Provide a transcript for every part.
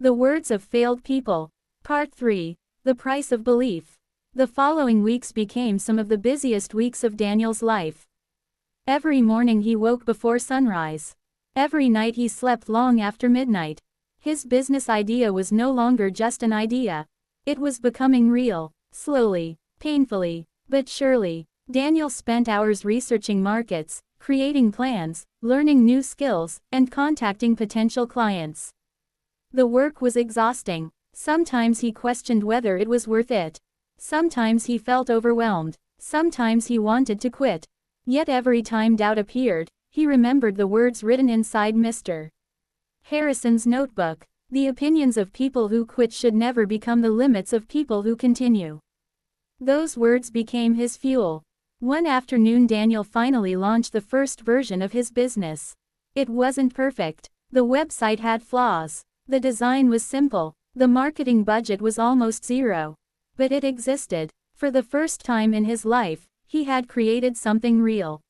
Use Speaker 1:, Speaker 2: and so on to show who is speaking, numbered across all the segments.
Speaker 1: The words of failed people. Part 3. The price of belief. The following weeks became some of the busiest weeks of Daniel's life. Every morning he woke before sunrise. Every night he slept long after midnight. His business idea was no longer just an idea. It was becoming real. Slowly, painfully, but surely. Daniel spent hours researching markets, creating plans, learning new skills, and contacting potential clients. The work was exhausting. Sometimes he questioned whether it was worth it. Sometimes he felt overwhelmed. Sometimes he wanted to quit. Yet every time doubt appeared, he remembered the words written inside Mr. Harrison's notebook. The opinions of people who quit should never become the limits of people who continue. Those words became his fuel. One afternoon Daniel finally launched the first version of his business. It wasn't perfect. The website had flaws. The design was simple. The marketing budget was almost zero. But it existed. For the first time in his life, he had created something real.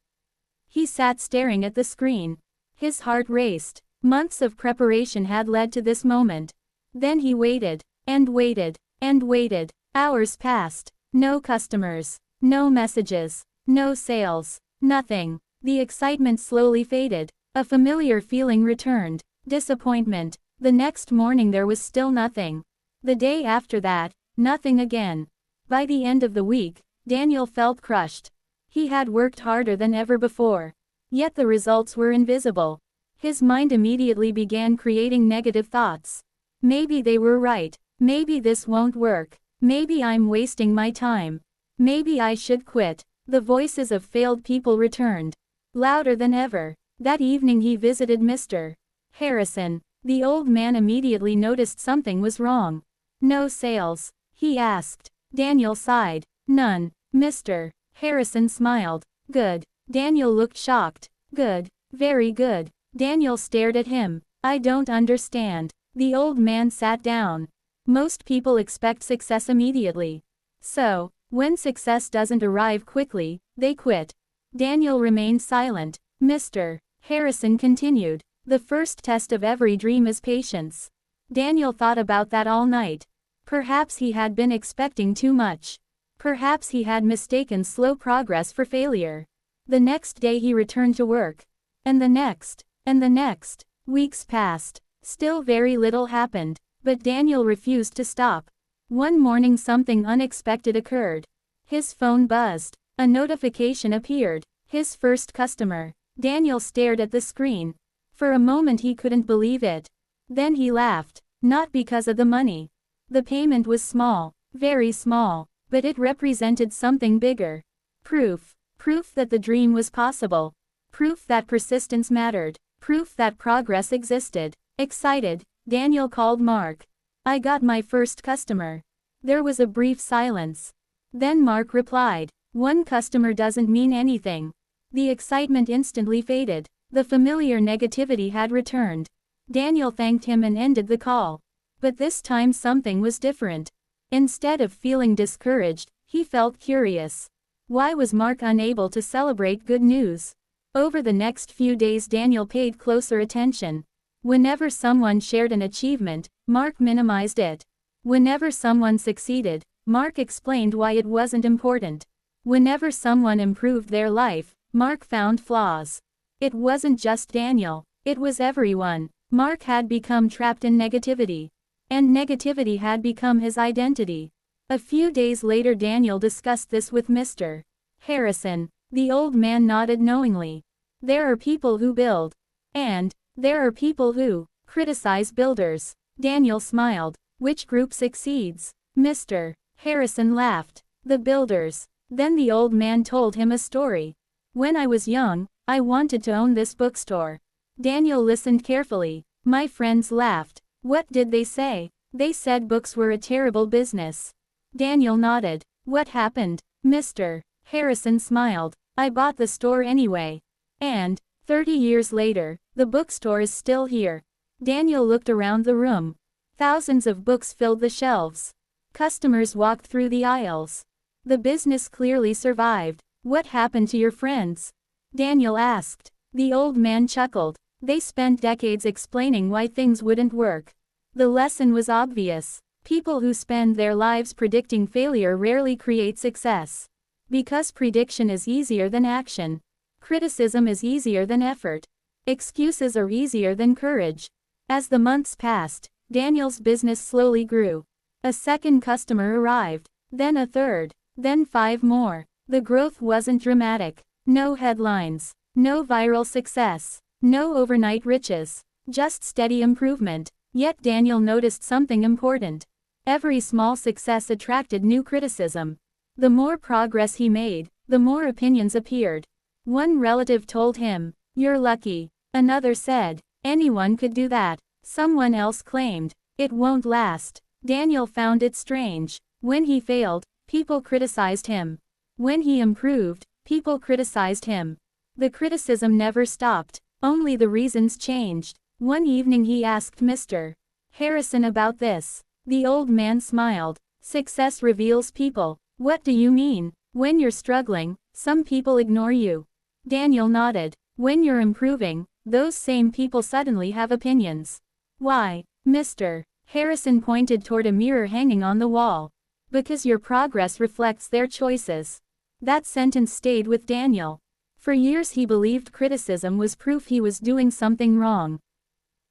Speaker 1: He sat staring at the screen. His heart raced. Months of preparation had led to this moment. Then he waited, and waited, and waited. Hours passed. No customers. No messages. No sales. Nothing. The excitement slowly faded. A familiar feeling returned. Disappointment. The next morning there was still nothing. The day after that, nothing again. By the end of the week, Daniel felt crushed. He had worked harder than ever before. Yet the results were invisible. His mind immediately began creating negative thoughts. Maybe they were right. Maybe this won't work. Maybe I'm wasting my time. Maybe I should quit. The voices of failed people returned. Louder than ever. That evening he visited Mr. Harrison. The old man immediately noticed something was wrong. No sales? He asked. Daniel sighed. None. Mr. Harrison smiled. Good. Daniel looked shocked. Good. Very good. Daniel stared at him. I don't understand. The old man sat down. Most people expect success immediately. So, when success doesn't arrive quickly, they quit. Daniel remained silent. Mr. Harrison continued. The first test of every dream is patience. Daniel thought about that all night. Perhaps he had been expecting too much. Perhaps he had mistaken slow progress for failure. The next day he returned to work. And the next. And the next. Weeks passed. Still very little happened. But Daniel refused to stop. One morning something unexpected occurred. His phone buzzed. A notification appeared. His first customer. Daniel stared at the screen. For a moment he couldn't believe it. Then he laughed. Not because of the money. The payment was small. Very small. But it represented something bigger. Proof. Proof that the dream was possible. Proof that persistence mattered. Proof that progress existed. Excited, Daniel called Mark. I got my first customer. There was a brief silence. Then Mark replied. One customer doesn't mean anything. The excitement instantly faded. The familiar negativity had returned. Daniel thanked him and ended the call. But this time something was different. Instead of feeling discouraged, he felt curious. Why was Mark unable to celebrate good news? Over the next few days Daniel paid closer attention. Whenever someone shared an achievement, Mark minimized it. Whenever someone succeeded, Mark explained why it wasn't important. Whenever someone improved their life, Mark found flaws. It wasn't just Daniel. It was everyone. Mark had become trapped in negativity. And negativity had become his identity. A few days later Daniel discussed this with Mr. Harrison. The old man nodded knowingly. There are people who build. And there are people who criticize builders. Daniel smiled. Which group succeeds? Mr. Harrison laughed. The builders. Then the old man told him a story. When I was young, I wanted to own this bookstore. Daniel listened carefully. My friends laughed. What did they say? They said books were a terrible business. Daniel nodded. What happened? Mr. Harrison smiled. I bought the store anyway. And, 30 years later, the bookstore is still here. Daniel looked around the room. Thousands of books filled the shelves. Customers walked through the aisles. The business clearly survived. What happened to your friends? Daniel asked. The old man chuckled. They spent decades explaining why things wouldn't work. The lesson was obvious. People who spend their lives predicting failure rarely create success. Because prediction is easier than action. Criticism is easier than effort. Excuses are easier than courage. As the months passed, Daniel's business slowly grew. A second customer arrived, then a third, then 5 more. The growth wasn't dramatic. No headlines, no viral success, no overnight riches, just steady improvement. Yet Daniel noticed something important. Every small success attracted new criticism. The more progress he made, the more opinions appeared. One relative told him, "You're lucky." Another said, "Anyone could do that." Someone else claimed, "It won't last." Daniel found it strange. When he failed, people criticized him. When he improved, people criticized him. The criticism never stopped, only the reasons changed. One evening he asked Mr. Harrison about this. The old man smiled. "Success reveals people." "What do you mean?" "When you're struggling, some people ignore you." Daniel nodded. "When you're improving, those same people suddenly have opinions." "Why?" Mr. Harrison pointed toward a mirror hanging on the wall. "Because your progress reflects their choices." That sentence stayed with Daniel. For years he believed criticism was proof he was doing something wrong.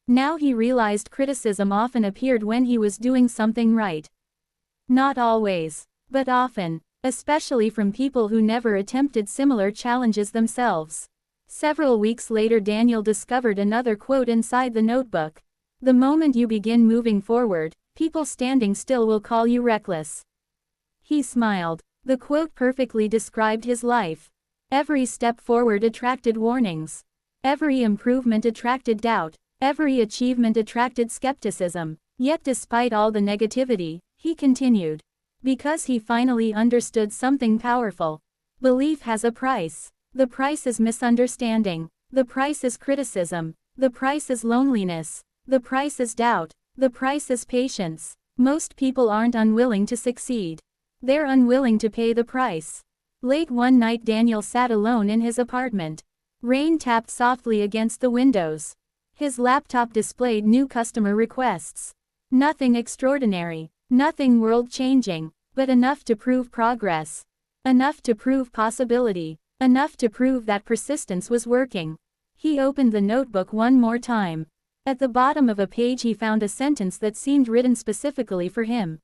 Speaker 1: Now he realized criticism often appeared when he was doing something right. Not always, but often, especially from people who never attempted similar challenges themselves. Several weeks later Daniel discovered another quote inside the notebook. "The moment you begin moving forward, people standing still will call you reckless." He smiled. The quote perfectly described his life. Every step forward attracted warnings. Every improvement attracted doubt. Every achievement attracted skepticism. Yet despite all the negativity, he continued. Because he finally understood something powerful. Belief has a price. The price is misunderstanding. The price is criticism. The price is loneliness. The price is doubt. The price is patience. Most people aren't unwilling to succeed. They're unwilling to pay the price. Late one night Daniel sat alone in his apartment. Rain tapped softly against the windows. His laptop displayed new customer requests. Nothing extraordinary, nothing world-changing, but enough to prove progress. Enough to prove possibility. Enough to prove that persistence was working. He opened the notebook one more time. At the bottom of a page he found a sentence that seemed written specifically for him.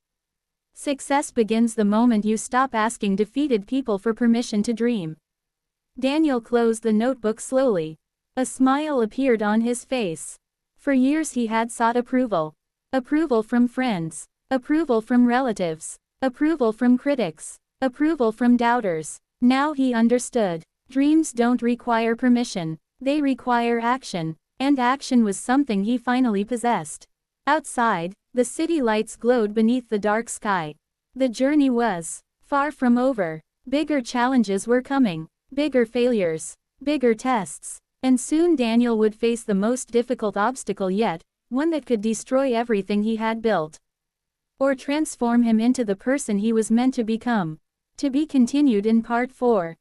Speaker 1: "Success begins the moment you stop asking defeated people for permission to dream." Daniel closed the notebook slowly. A smile appeared on his face. For years he had sought approval. Approval from friends. Approval from relatives. Approval from critics. Approval from doubters. Now he understood. Dreams don't require permission. They require action. And action was something he finally possessed. Outside, the city lights glowed beneath the dark sky. The journey was far from over. Bigger challenges were coming. Bigger failures. Bigger tests. And soon Daniel would face the most difficult obstacle yet, one that could destroy everything he had built. Or transform him into the person he was meant to become. To be continued in Part 4.